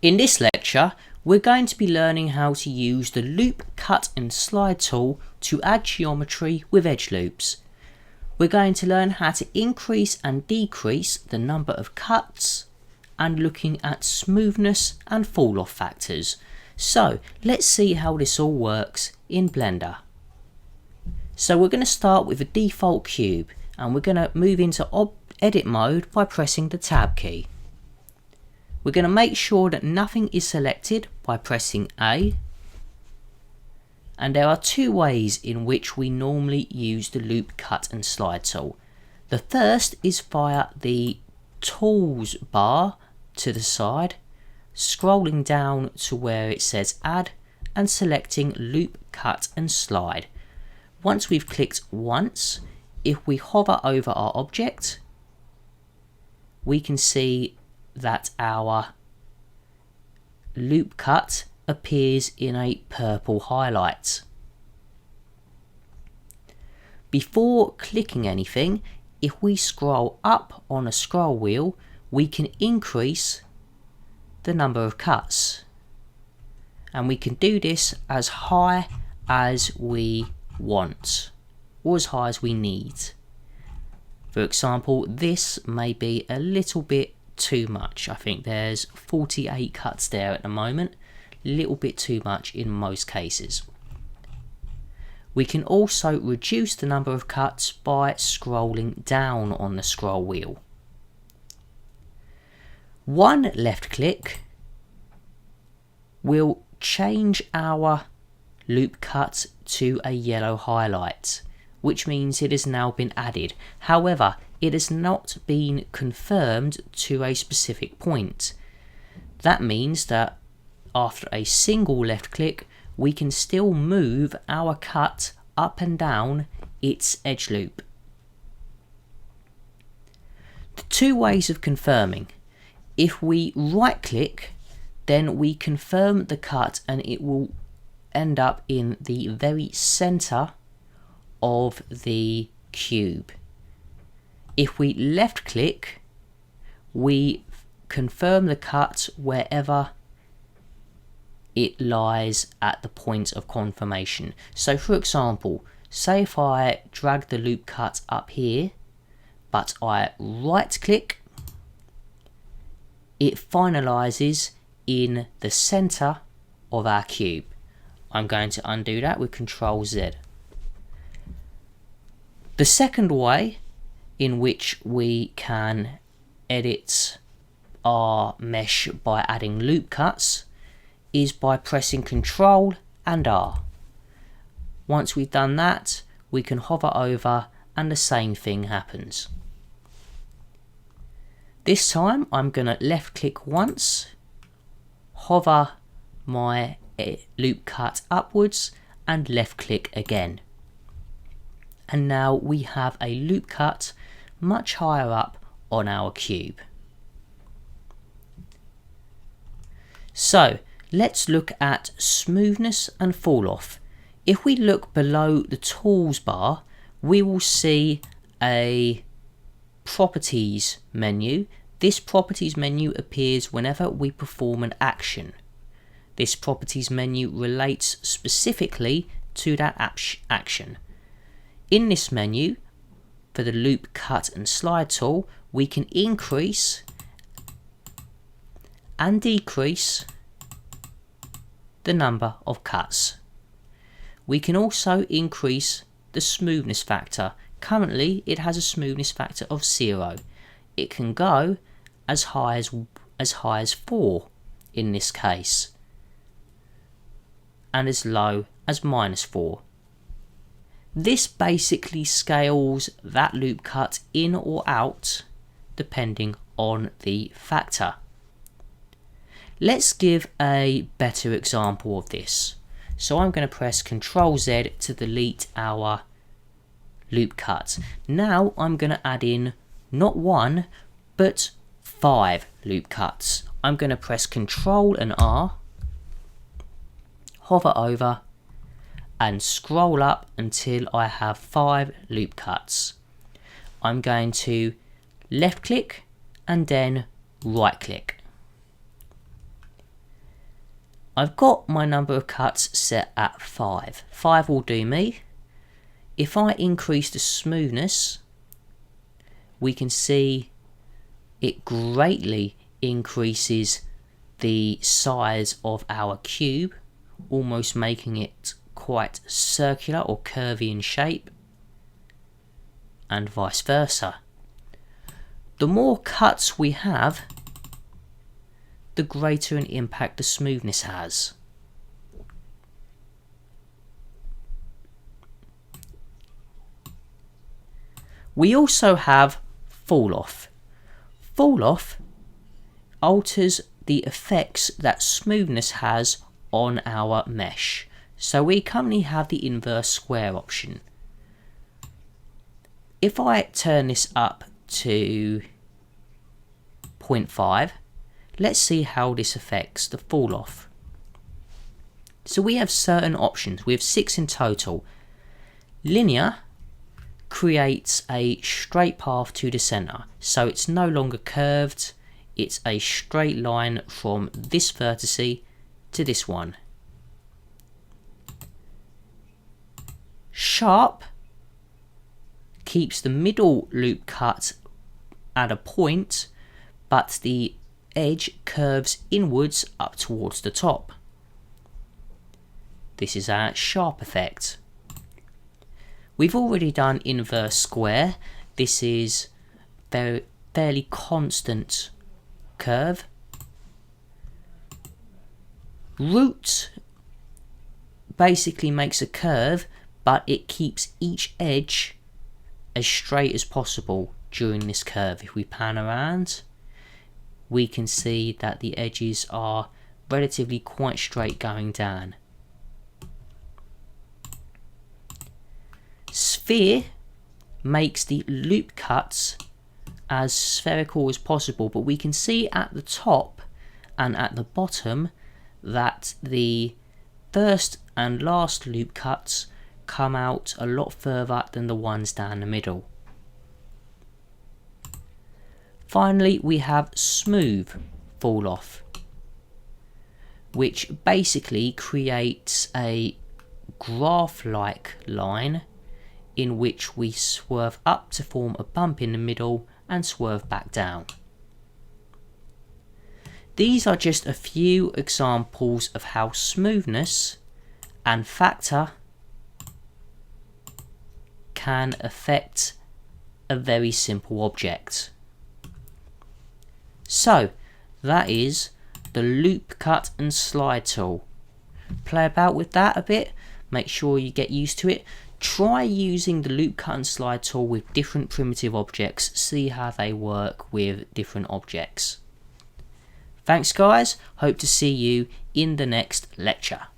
In this lecture, we're going to be learning how to use the Loop, Cut and Slide tool to add geometry with edge loops. We're going to learn how to increase and decrease the number of cuts and looking at smoothness and fall off factors. So let's see how this all works in Blender. So we're going to start with a default cube and we're going to move into edit mode by pressing the tab key. We're going to make sure that nothing is selected by pressing A. And there are two ways in which we normally use the Loop, Cut and Slide tool. The first is via the Tools bar to the side, scrolling down to where it says Add and selecting Loop, Cut and Slide. Once we've clicked once, if we hover over our object, we can see that our loop cut appears in a purple highlight. Before clicking anything, if we scroll up on a scroll wheel, we can increase the number of cuts. And we can do this as high as we want, or as high as we need. For example, this may be a little bit too much. I think there's 48 cuts there at the moment, a little bit too much in most cases. We can also reduce the number of cuts by scrolling down on the scroll wheel. One left click will change our loop cut to a yellow highlight, which means it has now been added. However, it has not been confirmed to a specific point. That means that after a single left click, we can still move our cut up and down its edge loop. The two ways of confirming. If we right click, then we confirm the cut and it will end up in the very center of the cube. If we left click, we confirm the cut wherever it lies at the point of confirmation. So for example, say if I drag the loop cut up here, but I right click, it finalizes in the center of our cube. I'm going to undo that with Ctrl Z. The second way in which we can edit our mesh by adding loop cuts is by pressing Ctrl and R. Once we've done that, we can hover over and the same thing happens. This time I'm going to left click once, hover my loop cut upwards and left click again. And now we have a loop cut much higher up on our cube. So let's look at smoothness and fall off. If we look below the tools bar, we will see a properties menu. This properties menu appears whenever we perform an action. This properties menu relates specifically to that action. In this menu, for the Loop, Cut and Slide tool, we can increase and decrease the number of cuts. We can also increase the smoothness factor. Currently, it has a smoothness factor of 0. It can go as high as 4 in this case, and as low as -4. This basically scales that loop cut in or out depending on the factor. Let's give a better example of this. So I'm going to press Ctrl Z to delete our loop cut. Now I'm going to add in not 1 but 5 loop cuts. I'm going to press Ctrl and R, hover over and scroll up until I have 5 loop cuts. I'm going to left click and then right click. I've got my number of cuts set at 5. 5 will do me. If I increase the smoothness, we can see it greatly increases the size of our cube, almost making it quite circular or curvy in shape, and vice versa. The more cuts we have, the greater an impact the smoothness has. We also have fall off. Fall off alters the effects that smoothness has on our mesh. So we currently have the inverse square option. If I turn this up to 0.5, let's see how this affects the fall off. So we have certain options. We have 6 in total. Linear creates a straight path to the center, so it's no longer curved, it's a straight line from this vertex to this one. Sharp keeps the middle loop cut at a point, but the edge curves inwards up towards the top. This is our sharp effect. We've already done inverse square. This is fairly constant curve. Root basically makes a curve, but it keeps each edge as straight as possible during this curve. If we pan around, we can see that the edges are relatively quite straight going down. Sphere makes the loop cuts as spherical as possible, but we can see at the top and at the bottom that the first and last loop cuts come out a lot further than the ones down the middle. Finally, we have smooth fall off, which basically creates a graph-like line in which we swerve up to form a bump in the middle and swerve back down. These are just a few examples of how smoothness and factor can affect a very simple object. So that is the loop cut and slide tool. Play about with that a bit, make sure you get used to it. Try using the loop cut and slide tool with different primitive objects, see how they work with different objects. Thanks guys, hope to see you in the next lecture.